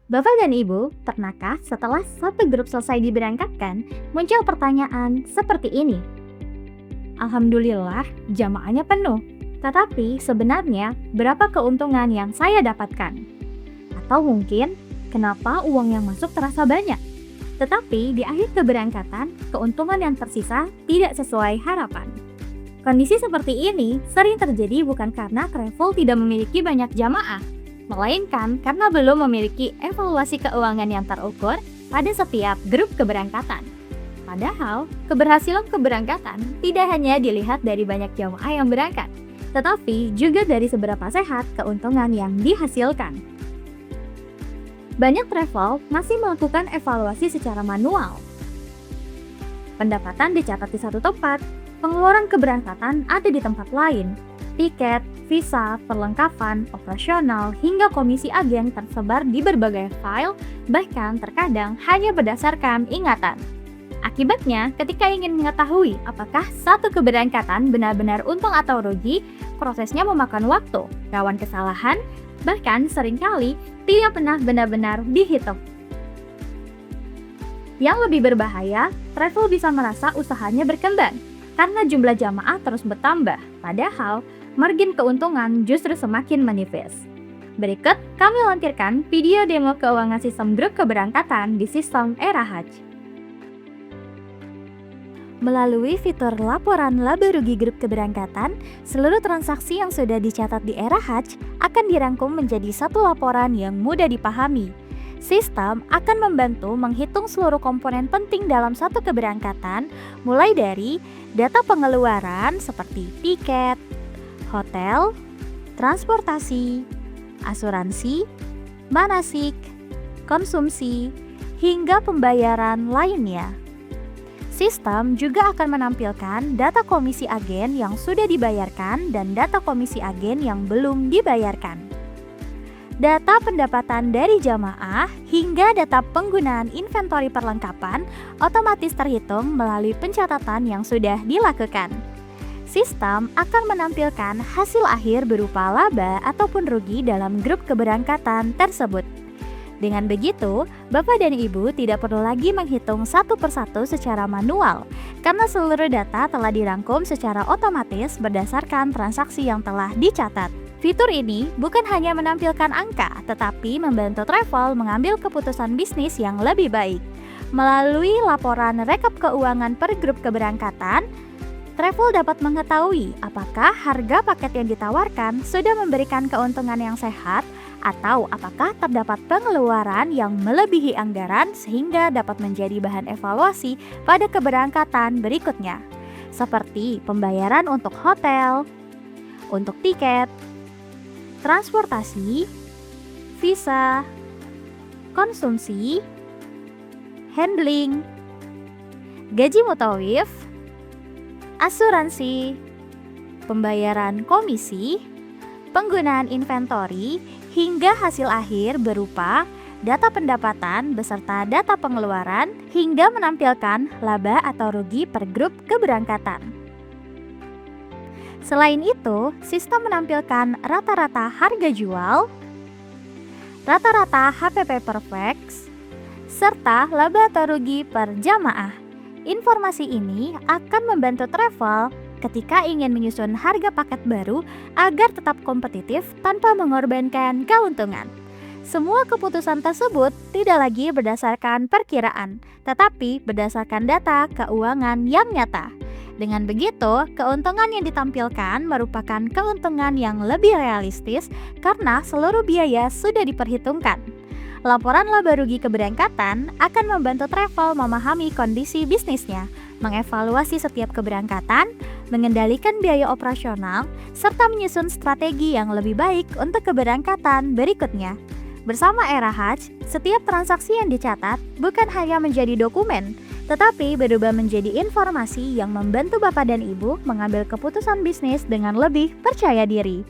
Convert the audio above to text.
Bapak dan Ibu, pernahkah setelah satu grup selesai diberangkatkan, muncul pertanyaan seperti ini? Alhamdulillah, jamaahnya penuh. Tetapi sebenarnya berapa keuntungan yang saya dapatkan? Atau mungkin, kenapa uang yang masuk terasa banyak? Tetapi di akhir keberangkatan, keuntungan yang tersisa tidak sesuai harapan. Kondisi seperti ini sering terjadi bukan karena travel tidak memiliki banyak jamaah, melainkan karena belum memiliki evaluasi keuangan yang terukur pada setiap grup keberangkatan. Padahal, keberhasilan keberangkatan tidak hanya dilihat dari banyak jamaah yang berangkat, tetapi juga dari seberapa sehat keuntungan yang dihasilkan. Banyak travel masih melakukan evaluasi secara manual. Pendapatan dicatat di satu tempat, pengeluaran keberangkatan ada di tempat lain. Tiket, visa, perlengkapan, operasional, hingga komisi agen tersebar di berbagai file, bahkan terkadang hanya berdasarkan ingatan. Akibatnya, ketika ingin mengetahui apakah satu keberangkatan benar-benar untung atau rugi, prosesnya memakan waktu, rawan kesalahan, bahkan seringkali tidak pernah benar-benar dihitung. Yang lebih berbahaya, travel bisa merasa usahanya berkembang karena jumlah jamaah terus bertambah, padahal margin keuntungan justru semakin menipis. Berikut kami lampirkan video demo keuangan sistem grup keberangkatan di sistem Era Haji. Melalui fitur laporan laba rugi grup keberangkatan, seluruh transaksi yang sudah dicatat di Era Haji akan dirangkum menjadi satu laporan yang mudah dipahami. Sistem akan membantu menghitung seluruh komponen penting dalam satu keberangkatan, mulai dari data pengeluaran seperti tiket, hotel, transportasi, asuransi, manasik, konsumsi, hingga pembayaran lainnya. Sistem juga akan menampilkan data komisi agen yang sudah dibayarkan dan data komisi agen yang belum dibayarkan. Data pendapatan dari jamaah hingga data penggunaan inventori perlengkapan otomatis terhitung melalui pencatatan yang sudah dilakukan. Sistem akan menampilkan hasil akhir berupa laba ataupun rugi dalam grup keberangkatan tersebut. Dengan begitu, Bapak dan Ibu tidak perlu lagi menghitung satu persatu secara manual, karena seluruh data telah dirangkum secara otomatis berdasarkan transaksi yang telah dicatat. Fitur ini bukan hanya menampilkan angka, tetapi membantu travel mengambil keputusan bisnis yang lebih baik. Melalui laporan rekap keuangan per grup keberangkatan, travel dapat mengetahui apakah harga paket yang ditawarkan sudah memberikan keuntungan yang sehat, atau apakah terdapat pengeluaran yang melebihi anggaran sehingga dapat menjadi bahan evaluasi pada keberangkatan berikutnya, seperti pembayaran untuk hotel, untuk tiket, transportasi, visa, konsumsi, handling, gaji mutawif, asuransi, pembayaran komisi, penggunaan inventori, hingga hasil akhir berupa data pendapatan beserta data pengeluaran hingga menampilkan laba atau rugi per grup keberangkatan. Selain itu, sistem menampilkan rata-rata harga jual, rata-rata HPP per fax, serta laba atau rugi per jamaah. Informasi ini akan membantu travel ketika ingin menyusun harga paket baru agar tetap kompetitif tanpa mengorbankan keuntungan. Semua keputusan tersebut tidak lagi berdasarkan perkiraan, tetapi berdasarkan data keuangan yang nyata. Dengan begitu, keuntungan yang ditampilkan merupakan keuntungan yang lebih realistis karena seluruh biaya sudah diperhitungkan. Laporan laba rugi keberangkatan akan membantu travel memahami kondisi bisnisnya, mengevaluasi setiap keberangkatan, mengendalikan biaya operasional, serta menyusun strategi yang lebih baik untuk keberangkatan berikutnya. Bersama Era Haji, setiap transaksi yang dicatat bukan hanya menjadi dokumen, tetapi berubah menjadi informasi yang membantu Bapak dan Ibu mengambil keputusan bisnis dengan lebih percaya diri.